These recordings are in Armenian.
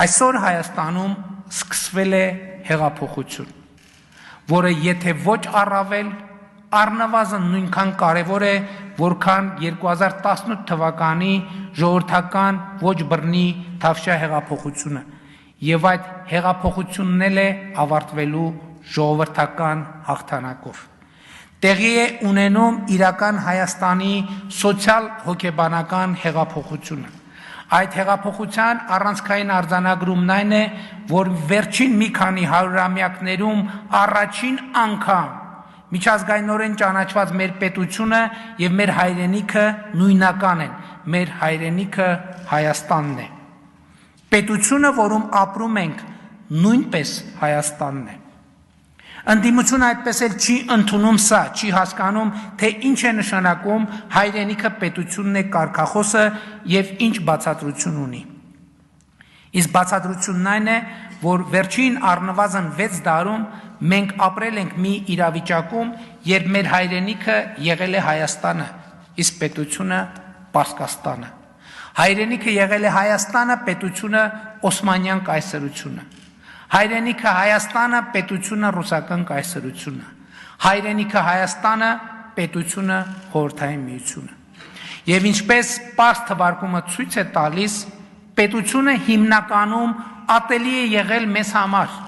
Այսօր Հայաստանում սկսվել է հեղափոխություն, որը եթե ոչ առավել, առնվազն նույնքան կարևոր է, որքան 2018 թվականի ժողովրդական ոչ բռնի Թավշյա հեղափոխությունը, եւ այդ հեղափոխությունն էլ է ավարտվելու ժողովրդական հաղթանակով։ Տեղի է ունենում իրական Հայաստանի սոցիալ-հոգեբանական հեղափոխությունը։ Այդ հեղափոխության առանցքային արձանագրումն այն է, որ վերջին մի քանի հարյուրամյակներում առաջին անգամ միջազգայինորեն ճանաչված մեր պետությունը եւ մեր հայրենիքը նույնական են, մեր հայրենիքը Հայաստանն է։ Պետությունը, որում ապրում ենք, նույնպես Հայաստանն է։ Ընդդիմությունը այդպես էլ չի ընդունում սա, չի հասկանում, թե ինչ է նշանակում հայրենիքը պետությունն է կարգախոսը եւ ինչ բացատրություն ունի։ Իսկ բացատրությունն այն է, որ վերջին առնվազն 6 դարում մենք ապրել ենք մի իրավիճակում, երբ մեր հայրենիքը եղել է Հայաստանը, իսկ պետությունը Պարսկաստանը։ Հայրենիքը եղել է Հայաստանը, պետությունը Օսմանյան կայսրությունը։ Հայրենիքը Հայաստանը, պետությունը ռուսական կայսրությունը։ Հայրենիքը Հայաստանը, պետությունը Խորհրդային Միությունը։ Եվ ինչպես պարզ թվարկումը ցույց է տալիս, պետությունը հիմնականում ատելի է եղել մեզ համար,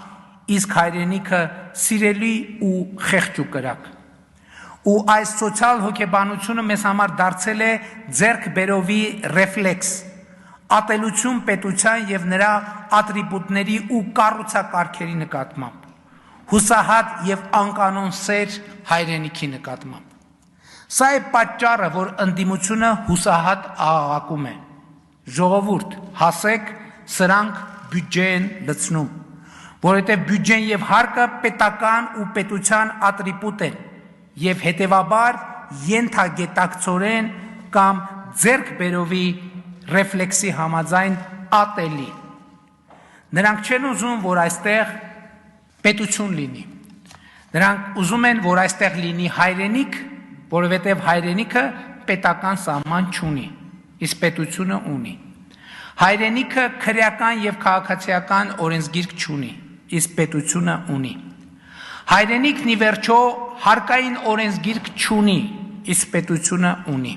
իսկ հայրենիքը սիրելի ու խեղճ ու կրակ։ Ու այս սոցիալ հոգեբանությունը մեզ համար դարձել է ձեռքբերովի ռեֆլեքս, ատելություն պետության եւ նրա ատրիբուտների ու կառուցակարգերի նկատմամբ, հուսահատ եւ անկանոն սեր հայրենիքի նկատմամբ։ Սա է պատճառը, որ ընդդիմությունը հուսահատ աղաղակում է. ժողովուրդ, հասեք, սրանք բյուջե են լցնում, որովհետեւ բյուջեն եւ հարկը պետական ու պետության ատրիբուտ են եւ հետեւաբար ենթագետակցորեն կամ ձեռքբերովի ռեֆլեքսի համաձայն ատելի։ Նրանք չեն ուզում, որ այստեղ պետություն լինի։ Նրանք ուզում են, որ այստեղ լինի հայրենիք, որովհետև հայրենիքը պետական սահման չունի, իսկ պետությունը ունի։ Հայրենիքը քրեական եւ քաղաքացիական օրենսգիրք չունի, իսկ պետությունը ունի։ Հայրենիքն ի վերջո հարկային օրենսգիրք չունի, իսկ պետությունը ունի։